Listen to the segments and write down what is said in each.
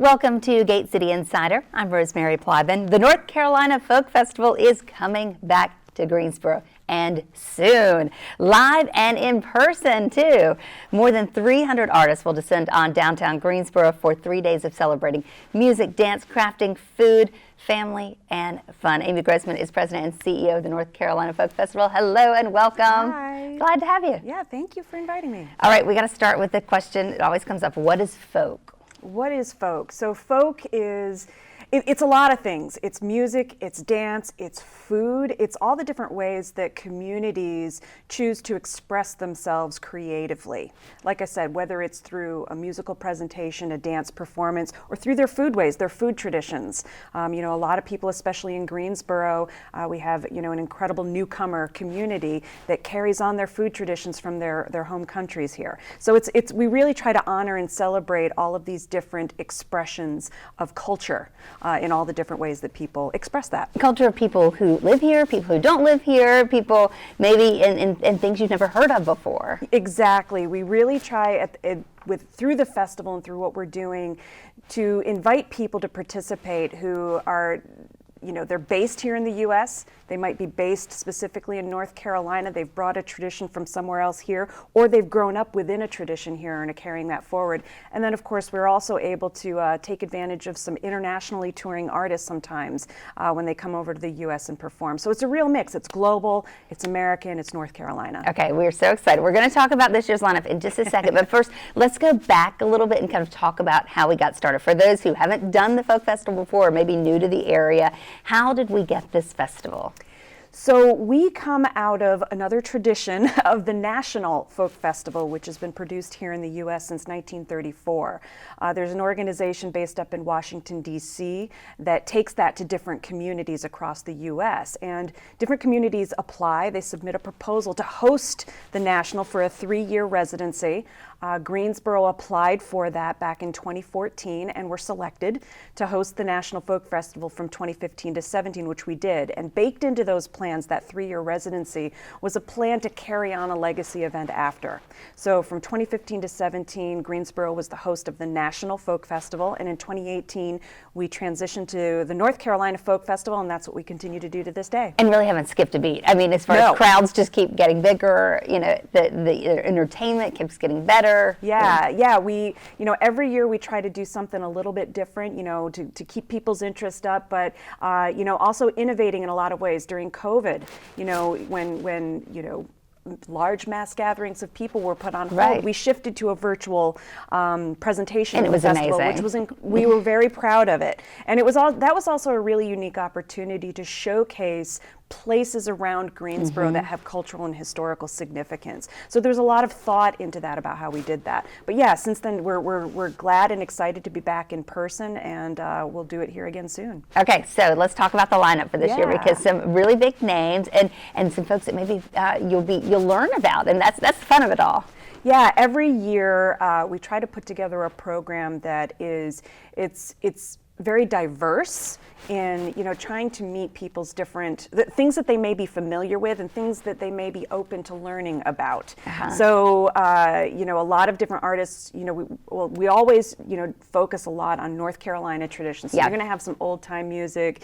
Welcome to Gate City Insider. I'm Rosemary Plyben. The North Carolina Folk Festival is coming back to Greensboro, and soon. Live and in person, too. More than 300 artists will descend on Downtown Greensboro for 3 days of celebrating music, dance, crafting, food, family, and fun. Amy Grossman is president and CEO of the North Carolina Folk Festival. Hello and welcome. Hi. Glad to have you. Yeah, thank you for inviting me. All right, we got to start with the question. It always comes up. What is folk? What is folk? So folk is, it's a lot of things. It's music, it's dance, it's food, it's all the different ways that communities choose to express themselves creatively. Like I said, whether it's through a musical presentation, a dance performance, or through their foodways, their food traditions. A lot of people, especially in Greensboro, we have, an incredible newcomer community that carries on their food traditions from their home countries here. So we really try to honor and celebrate all of these different expressions of culture. In all the different ways that people express that. Culture of people who live here, people who don't live here, people maybe in things you've never heard of before. Exactly. We really try through the festival and through what we're doing to invite people to participate who are, they're based here in the U.S., they might be based specifically in North Carolina, they've brought a tradition from somewhere else here, or they've grown up within a tradition here and are carrying that forward. And then of course we're also able to take advantage of some internationally touring artists sometimes when they come over to the U.S. and perform. So it's a real mix. It's global, it's American, it's North Carolina. Okay, we're so excited. We're going to talk about this year's lineup in just a second, but first let's go back a little bit and kind of talk about how we got started. For those who haven't done the Folk Festival before, or maybe new to the area, how did we get this festival? So we come out of another tradition of the National Folk Festival, which has been produced here in the U.S. since 1934. There's an organization based up in Washington, D.C. that takes that to different communities across the U.S. And different communities apply. They submit a proposal to host the National for a 3-year residency. Greensboro applied for that back in 2014 and were selected to host the National Folk Festival from 2015 to 17, which we did. And baked into those plans, that 3-year residency, was a plan to carry on a legacy event after. So from 2015 to 17, Greensboro was the host of the National Folk Festival, and in 2018, we transitioned to the North Carolina Folk Festival, and that's what we continue to do to this day. And really haven't skipped a beat. I mean, as far as crowds just keep getting bigger, the entertainment keeps getting better. Yeah. We, every year we try to do something a little bit different, to keep people's interest up, but, also innovating in a lot of ways. During COVID, when large mass gatherings of people were put on hold. Right. We shifted to a virtual presentation, and it was festival, amazing. We were very proud of it, and that was also a really unique opportunity to showcase places around Greensboro that have cultural and historical significance. So there's a lot of thought into that about how we did that. But yeah, since then we're glad and excited to be back in person, and we'll do it here again soon. Okay, so let's talk about the lineup for this year, because some really big names and some folks that maybe you'll learn about, and that's the fun of it all. Yeah, every year we try to put together a program that it's very diverse in trying to meet people's different things that they may be familiar with and things that they may be open to learning about. So a lot of different artists, we always focus a lot on North Carolina traditions. So you're going to have some old time music,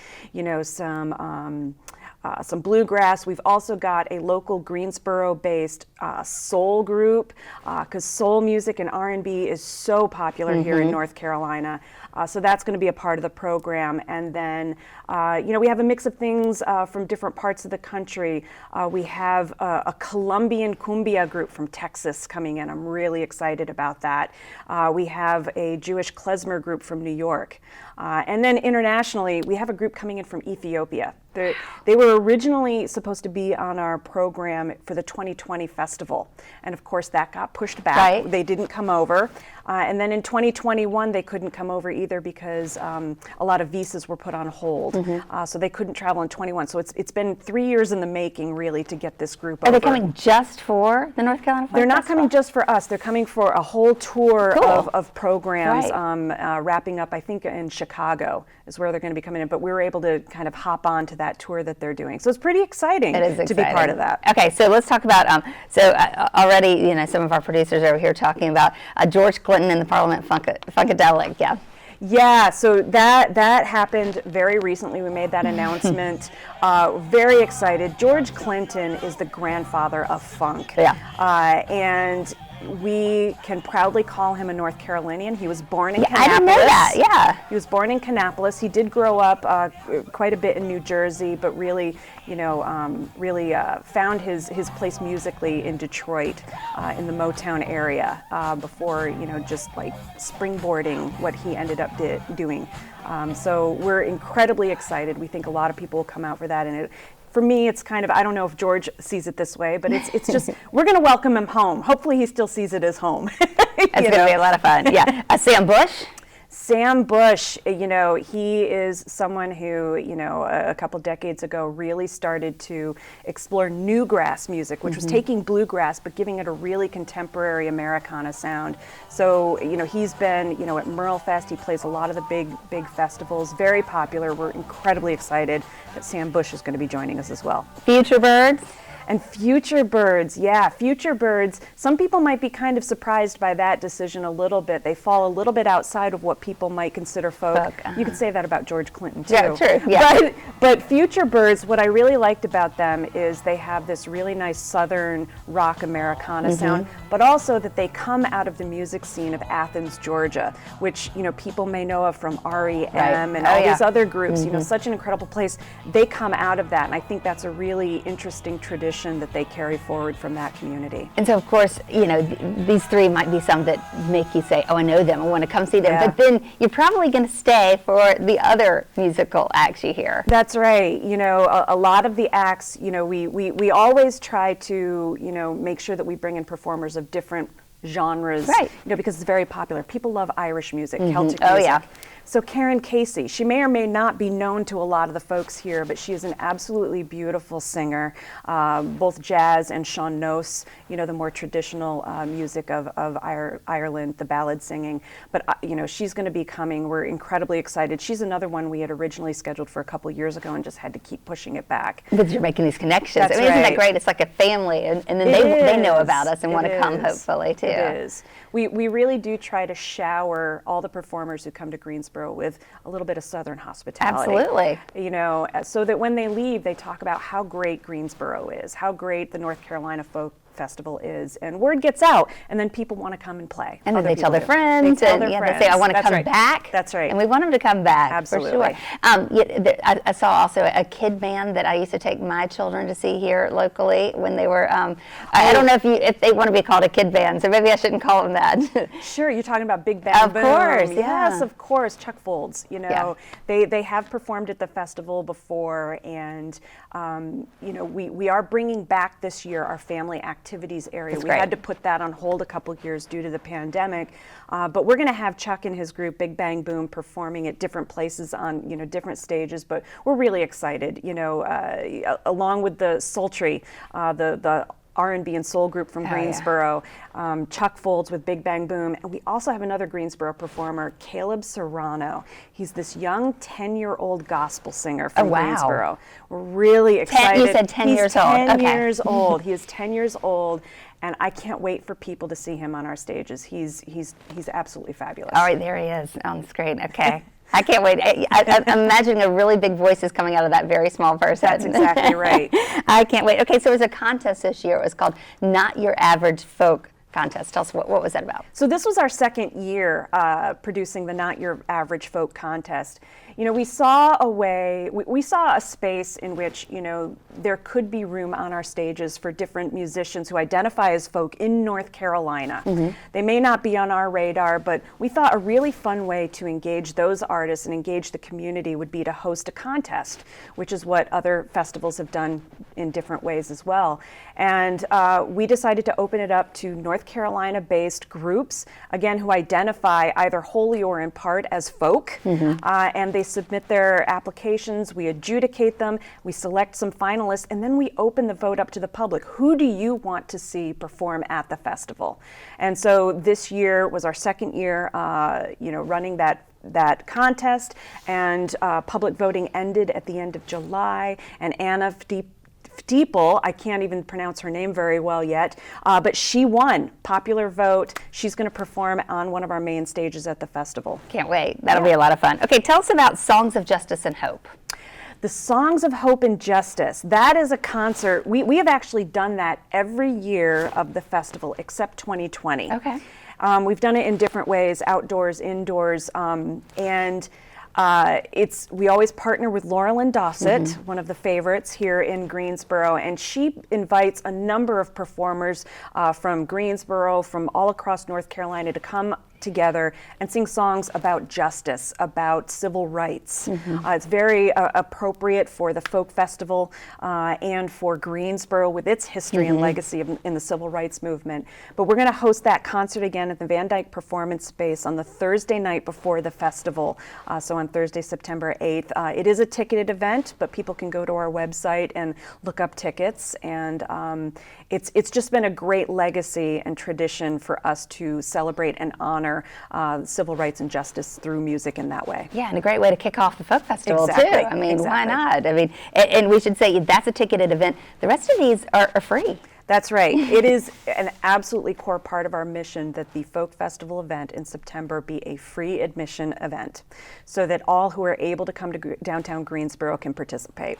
some bluegrass. We've also got a local Greensboro-based soul group, because soul music and R&B is so popular here in North Carolina. So that's going to be a part of the program. And then, we have a mix of things from different parts of the country. We have a Colombian cumbia group from Texas coming in. I'm really excited about that. We have a Jewish klezmer group from New York. And then internationally, we have a group coming in from Ethiopia. They were originally supposed to be on our program for the 2020 festival. And of course, that got pushed back. Right. They didn't come over. And then in 2021, they couldn't come over either because a lot of visas were put on hold. So they couldn't travel in 21. So it's been 3 years in the making, really, to get this group over. Are they coming just for the North Carolina Folk They're not Festival? coming just for us. They're coming for a whole tour of programs, Right. wrapping up, I think, in Chicago is where they're going to be coming in. But we were able to kind of hop on to that tour that they're doing. So it's pretty exciting, to be part of that. Okay, so let's talk about, already, some of our producers over here talking about George Clinton and the Parliament Funkadelic, Yeah, so that happened very recently. We made that announcement. Very excited. George Clinton is the grandfather of funk. Yeah. And we can proudly call him a North Carolinian. He was born in Kannapolis. I didn't know that, yeah. He was born in Kannapolis. He did grow up quite a bit in New Jersey, but really, found his place musically in Detroit, in the Motown area, before, just like springboarding what he ended up doing. So we're incredibly excited. We think a lot of people will come out for that, and for me, it's kind of, I don't know if George sees it this way, but it's just, we're going to welcome him home. Hopefully he still sees it as home. It's going to be a lot of fun. Yeah. Sam Bush? Sam Bush, he is someone who, a couple decades ago really started to explore newgrass music, which was taking bluegrass but giving it a really contemporary Americana sound. So, he's been, at Merle Fest. He plays a lot of the big festivals, very popular. We're incredibly excited that Sam Bush is going to be joining us as well. Future Birds? And Future Birds, yeah, Future Birds. Some people might be kind of surprised by that decision a little bit. They fall a little bit outside of what people might consider folk. You could say that about George Clinton too. Yeah, true. Yeah. But Future Birds, what I really liked about them is they have this really nice Southern rock Americana sound, but also that they come out of the music scene of Athens, Georgia, which people may know of from REM and all these other groups. Such an incredible place. They come out of that, and I think that's a really interesting tradition that they carry forward from that community. And so, of course, these three might be some that make you say, oh, I know them, I want to come see them. Yeah. But then you're probably going to stay for the other musical acts you hear. That's right. A lot of the acts, we always try to, make sure that we bring in performers of different genres, right? Because it's very popular. People love Irish music, Celtic music. Yeah. So Karen Casey, she may or may not be known to a lot of the folks here, but she is an absolutely beautiful singer, both jazz and Sean Nose, the more traditional music of Ireland, the ballad singing. But, she's going to be coming. We're incredibly excited. She's another one we had originally scheduled for a couple years ago and just had to keep pushing it back. Because you're making these connections. That's Isn't that right. great? It's like a family, and then they know about us and want to come, hopefully, too. It is. We really do try to shower all the performers who come to Greensboro with a little bit of Southern hospitality. Absolutely. So that when they leave, they talk about how great Greensboro is, how great the North Carolina Folk Festival is, and word gets out, and then people want to come and play. And then they tell their friends, they say, I want to come back. That's right. And we want them to come back, absolutely. For sure. I saw also a kid band that I used to take my children to see here locally when they were, I don't know if they want to be called a kid band, so maybe I shouldn't call them that. Sure, you're talking about Big Bang Boom. Of course, Yes, of course, Chuck Folds, they have performed at the festival before, and we are bringing back this year our family activities area. That's we great. had to put that on hold a couple of years due to the pandemic, but we're going to have Chuck and his group Big Bang Boom performing at different places on different stages. But we're really excited, along with the Sultry, the R&B and soul group from Greensboro, Chuck Folds with Big Bang Boom, and we also have another Greensboro performer, Caleb Serrano. He's this young 10-year-old gospel singer from Greensboro. We're really excited. You said 10 years old. He's 10 years old. He is 10 years old. And I can't wait for people to see him on our stages. He's absolutely fabulous. All right, there he is on the screen. Okay. I can't wait. I'm imagining a really big voice is coming out of that very small person. That's exactly right. I can't wait. Okay, so it was a contest this year. It was called Not Your Average Folk Contest. Tell us, what was that about? So this was our second year producing the Not Your Average Folk Contest. We saw we saw a space in which, there could be room on our stages for different musicians who identify as folk in North Carolina. They may not be on our radar, but we thought a really fun way to engage those artists and engage the community would be to host a contest, which is what other festivals have done in different ways as well. And we decided to open it up to North Carolina-based groups, again, who identify either wholly or in part as folk, and they submit their applications, we adjudicate them, we select some finalists, and then we open the vote up to the public. Who do you want to see perform at the festival? And so this year was our second year, running that contest, and public voting ended at the end of July, and Anna Steeple, I can't even pronounce her name very well yet, but she won. Popular vote. She's going to perform on one of our main stages at the festival. Can't wait. That'll be a lot of fun. Okay, tell us about Songs of Justice and Hope. The Songs of Hope and Justice, that is a concert. We have actually done that every year of the festival except 2020. Okay. We've done it in different ways, outdoors, indoors, we always partner with Laurelyn Dossett, one of the favorites here in Greensboro, and she invites a number of performers from Greensboro, from all across North Carolina to come together and sing songs about justice, about civil rights. It's very appropriate for the folk festival and for Greensboro with its history and legacy in the civil rights movement. But we're going to host that concert again at the Van Dyke Performance Space on the Thursday night before the festival, so on Thursday, September 8th. It is a ticketed event, but people can go to our website and look up tickets, and it's just been a great legacy and tradition for us to celebrate and honor civil rights and justice through music in that way. Yeah, and a great way to kick off the folk festival too. I mean, why not? I mean, and we should say that's a ticketed event. The rest of these are free. That's right. It is an absolutely core part of our mission that the Folk Festival event in September be a free admission event so that all who are able to come to downtown Greensboro can participate.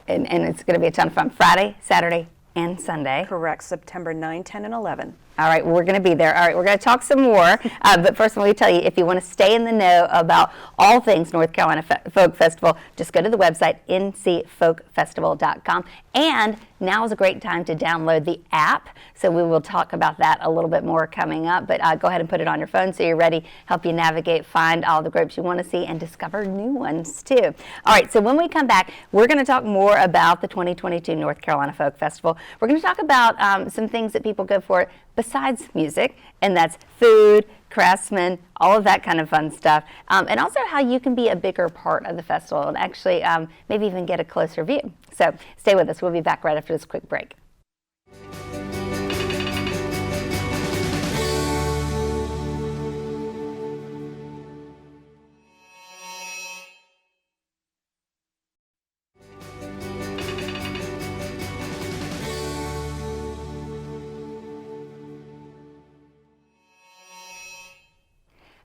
And it's going to be a ton of fun. Friday, Saturday, and Sunday. Correct. September 9, 10, and 11. All right, we're going to be there. All right, we're going to talk some more. But first, let me tell you, if you want to stay in the know about all things North Carolina Folk Festival, just go to the website, ncfolkfestival.com. And now is a great time to download the app. So we will talk about that a little bit more coming up. But go ahead and put it on your phone so you're ready, help you navigate, find all the groups you want to see, and discover new ones too. All right, so when we come back, we're going to talk more about the 2022 North Carolina Folk Festival. We're going to talk about some things that people go for besides music, and that's food, craftsmen, all of that kind of fun stuff, and also how you can be a bigger part of the festival and actually maybe even get a closer view. So stay with us. We'll be back right after this quick break.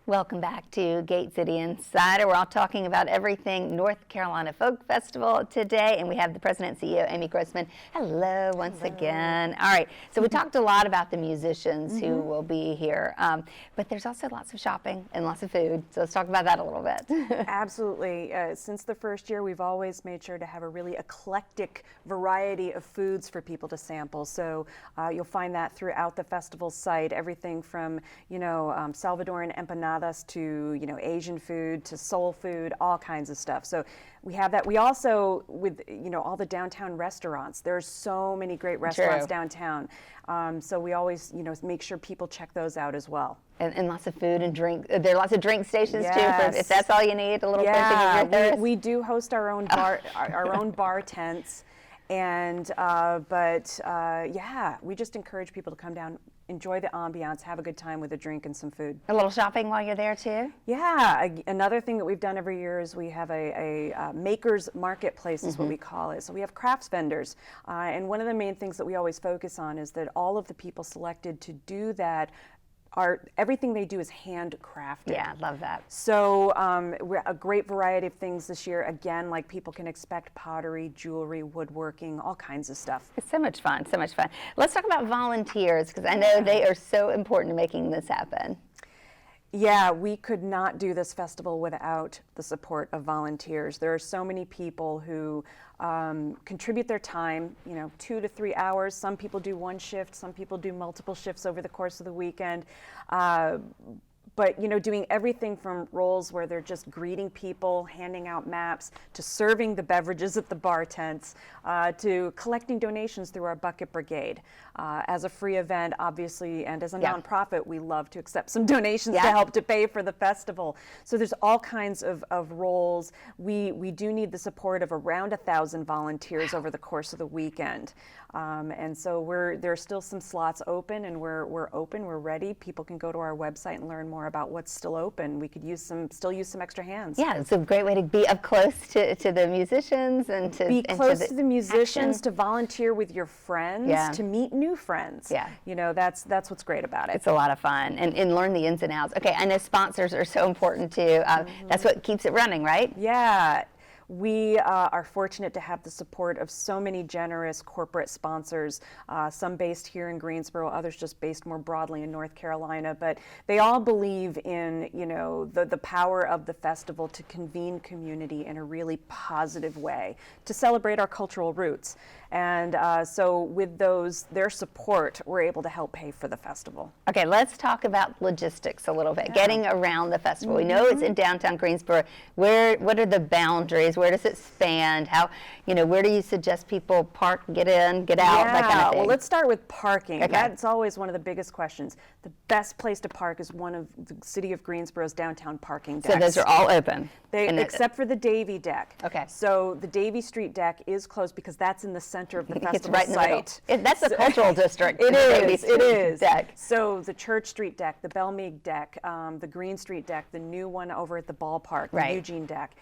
Welcome back to Gate City Insider. We're all talking about everything North Carolina Folk Festival today, and we have the President and CEO, Amy Grossman. Hello once again. All right, so we talked a lot about the musicians who will be here, but there's also lots of shopping and lots of food, so let's talk about that a little bit. Absolutely. Since the first year, we've always made sure to have a really eclectic variety of foods for people to sample, so you'll find that throughout the festival site, everything from, Salvadoran empanadas to, Asian food to soul food, all kinds of stuff. So we have that. We also, with, all the downtown restaurants, there's so many great restaurants downtown. So we always, make sure people check those out as well. And lots of food and drink. There are lots of drink stations too, for if that's all you need, a little quenching of your thirst. We do host our own bar, our own bar tents. And, we just encourage people to come down, enjoy the ambiance, have a good time with a drink and some food. A little shopping while you're there too? Yeah, another thing that we've done every year is we have a maker's marketplace is what we call it. So we have crafts vendors. And one of the main things that we always focus on is that all of the people selected to do that everything they do is handcrafted. Yeah, love that. So we're a great variety of things this year. Again, like people can expect pottery, jewelry, woodworking, all kinds of stuff. It's so much fun, so much fun. Let's talk about volunteers, because I know they are so important to making this happen. Yeah, we could not do this festival without the support of volunteers. There are so many people who contribute their time, 2 to 3 hours. Some people do one shift, some people do multiple shifts over the course of the weekend. But, doing everything from roles where they're just greeting people, handing out maps, to serving the beverages at the bar tents, to collecting donations through our Bucket Brigade. As a free event, obviously, and as a nonprofit, we love to accept some donations to help to pay for the festival. So there's all kinds of roles. We do need the support of around 1,000 volunteers over the course of the weekend. And so there are still some slots open, and we're open, we're ready. People can go to our website and learn more more about what's still open. We could still use some extra hands. Yeah, it's a great way to be up close to the musicians and to be close to the musicians, action. to volunteer with your friends, to meet new friends. Yeah. That's what's great about it. It's a lot of fun and learn the ins and outs. Okay, I know sponsors are so important too. That's what keeps it running, right? Yeah. We are fortunate to have the support of so many generous corporate sponsors, some based here in Greensboro, others just based more broadly in North Carolina, but they all believe in, the power of the festival to convene community in a really positive way, to celebrate our cultural roots. And so with their support, we're able to help pay for the festival. Okay, let's talk about logistics a little bit, getting around the festival. We know it's in downtown Greensboro. What are the boundaries? Where does it span? Where do you suggest people park, get in, get out, that kind of thing? Well, let's start with parking. Okay. That's always one of the biggest questions. The best place to park is one of the City of Greensboro's downtown parking decks. So those are all open? Except for the Davie deck. Okay. So the Davie Street deck is closed because that's in the center of the festival it's right site. In the middle. That's the cultural district. It is. It is. Deck. So the Church Street deck, the Belmead deck, the Green Street deck, the new one over at the ballpark, the Eugene deck.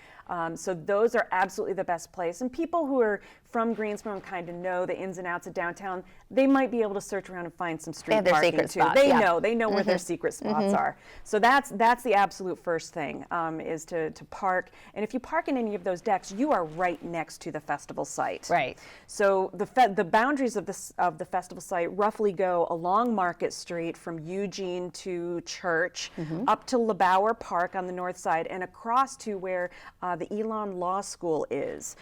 So those are absolutely the best place. And people who are from Greensboro and kind of know the ins and outs of downtown, they might be able to search around and find some street parking secret too. spots, They know where their secret spots are. So that's the absolute first thing, is to park. And if you park in any of those decks, you are right next to the festival site. Right. So the boundaries of the festival site roughly go along Market Street from Eugene to Church, up to LeBauer Park on the north side, and across to where the Elon Law School is,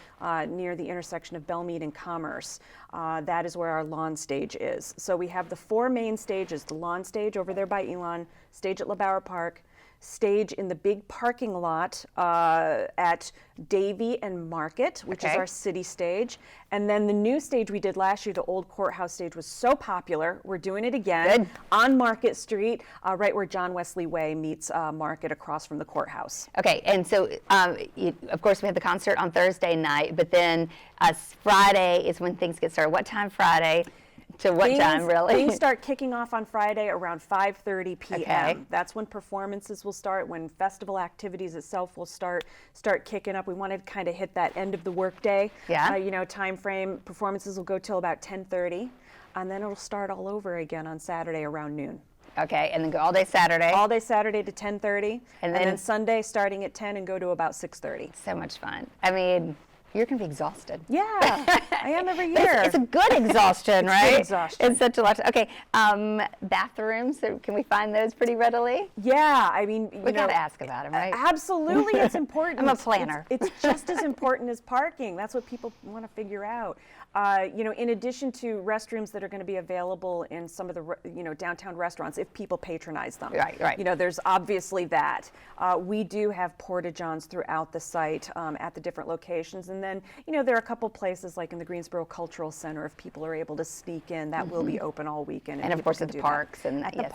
near the intersection of Belmead and Commerce. That is where our lawn stage is. So we have the 4 main stages: the lawn stage over there by Elon, stage at LeBauer Park, stage in the big parking lot at Davie and Market, which is our city stage. And then the new stage we did last year, the old courthouse stage, was so popular, we're doing it again on Market Street, right where John Wesley Way meets Market across from the courthouse. Okay, and so of course we had the concert on Thursday night, but then Friday is when things get started. What time Friday? To what time, really? Things start kicking off on Friday around 5:30 p.m. Okay. That's when performances will start, when festival activities itself will start kicking up. We want to kind of hit that end of the workday, time frame. Performances will go till about 10:30, and then it'll start all over again on Saturday around noon. Okay, and then go all day Saturday? All day Saturday to 10:30, and then Sunday starting at 10 and go to about 6:30. So much fun. I mean, you're going to be exhausted. Yeah, I am every year. It's a good exhaustion, right? Good exhaustion. It's such a lot. Okay, bathrooms, can we find those pretty readily? Yeah, I mean, we got to ask about them, right? Absolutely, it's important. I'm a planner. It's just as important as parking. That's what people want to figure out. In addition to restrooms that are going to be available in some of the downtown restaurants, if people patronize them. Right. There's obviously that. We do have porta-johns throughout the site at the different locations, and then there are a couple places like in the Greensboro Cultural Center. If people are able to sneak in, that will be open all weekend. And of course at the parks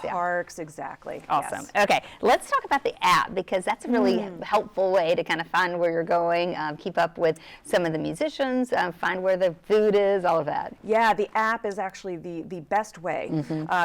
parks, exactly. Awesome. Yes. Okay, let's talk about the app, because that's a really helpful way to kind of find where you're going, keep up with some of the musicians, find where the food is, all of that. Yeah, the app is actually the best way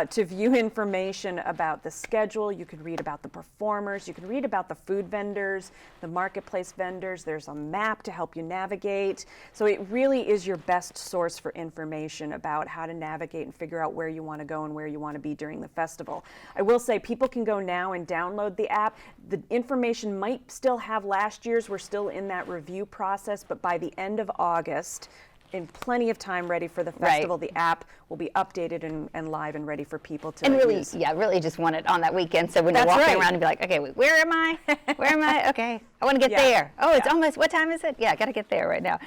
to view information about the schedule. You can read about the performers, you can read about the food vendors, the marketplace vendors. There's a map to help you navigate. So it really is your best source for information about how to navigate and figure out where you want to go and where you want to be during the festival. I will say people can go now and download the app. The information might still have last year's. We're still in that review process, but by the end of August, in plenty of time ready for the festival, the app will be updated and live and ready for people to use. Really just want it on that weekend, so when you're walking around and be like, okay, where am I? Where am I? Okay, I want to get there. Oh, it's almost, what time is it? Yeah, I got to get there right now.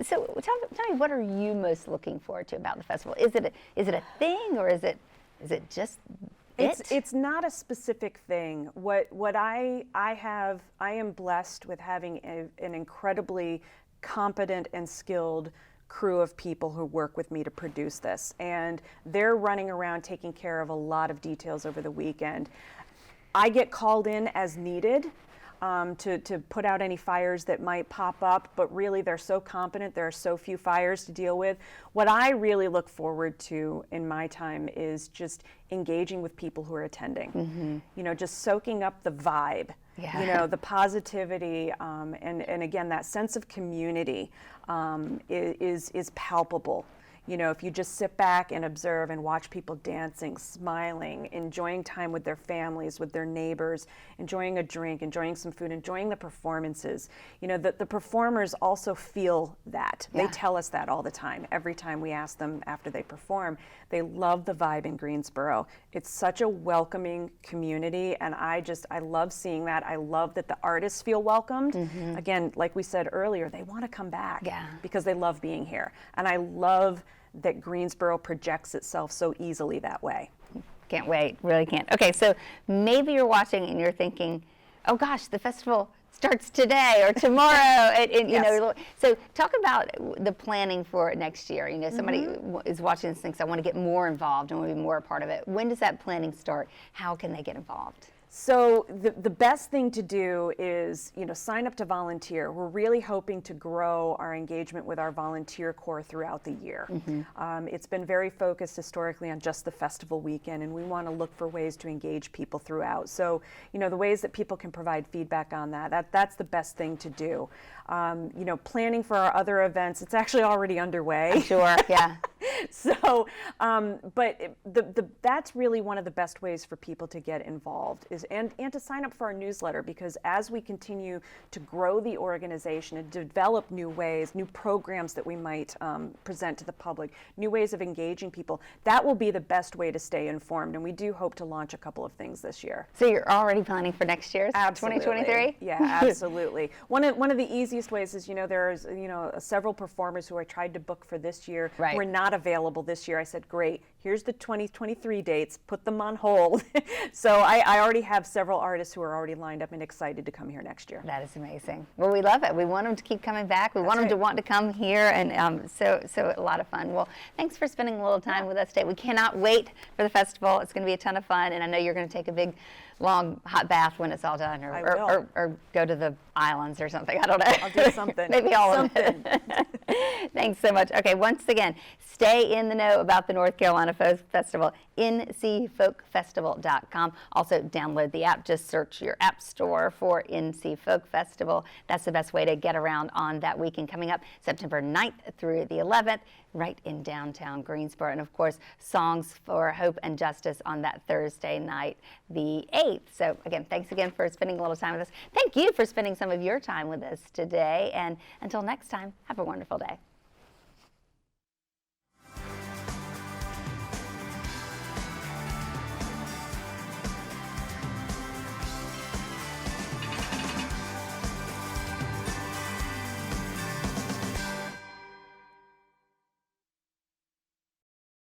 So tell me, what are you most looking forward to about the festival? Is it a thing, or is it just It's not a specific thing. What I am blessed with having an incredibly competent and skilled crew of people who work with me to produce this, and they're running around taking care of a lot of details over the weekend. I get called in as needed. to put out any fires that might pop up, but really they're so competent, there are so few fires to deal with. What I really look forward to in my time is just engaging with people who are attending, you know, just soaking up the vibe, you know, the positivity, and again, that sense of community is palpable. You know, if you just sit back and observe and watch people dancing, smiling, enjoying time with their families, with their neighbors, enjoying a drink, enjoying some food, enjoying the performances, you know, the performers also feel that. They tell us that all the time. Every time we ask them after they perform, they love the vibe in Greensboro. It's such a welcoming community, and I love seeing that. I love that the artists feel welcomed. Again, like we said earlier, they want to come back because they love being here. And I love that Greensboro projects itself so easily that way. Can't wait, really can't. Okay, so maybe you're watching and you're thinking, oh gosh, the festival starts today or tomorrow. You know, so talk about the planning for next year. You know, somebody is watching this and thinks, I want to get more involved, I want to be more a part of it. When does that planning start? How can they get involved? So the best thing to do is, you know, sign up to volunteer. We're really hoping to grow our engagement with our volunteer corps throughout the year. It's been very focused historically on just the festival weekend, and we want to look for ways to engage people throughout. So, you know, the ways that people can provide feedback on that's the best thing to do. You know, planning for our other events, it's actually already underway. Sure, yeah. So, but that's really one of the best ways for people to get involved and to sign up for our newsletter, because as we continue to grow the organization and develop new ways, new programs that we might present to the public, new ways of engaging people, that will be the best way to stay informed. And we do hope to launch a couple of things this year. So you're already planning for next year's 2023? Yeah, absolutely. One of the easiest ways is, you know, there's, you know, several performers who I tried to book for this year were not available this year. I said, great, here's the 2023 dates, put them on hold. So I already have several artists who are already lined up and excited to come here next year. That is amazing. Well, we love it. We want them to keep coming back. We want them to want to come here, and so a lot of fun. Well, thanks for spending a little time with us today. We cannot wait for the festival. It's going to be a ton of fun, and I know you're going to take a big, long hot bath when it's all done, or go to the islands or something. I don't know. I'll do something. Maybe all of it. Thanks so much. Okay, once again, stay in the know about the North Carolina Folk Festival, ncfolkfestival.com. Also, download the app. Just search your app store for NC Folk Festival. That's the best way to get around on that weekend coming up, September 9th through the 11th, right in downtown Greensboro. And of course, Songs for Hope and Justice on that Thursday night, the 8th. So again, thanks again for spending a little time with us. Thank you for spending some of your time with us today. And until next time, have a wonderful day.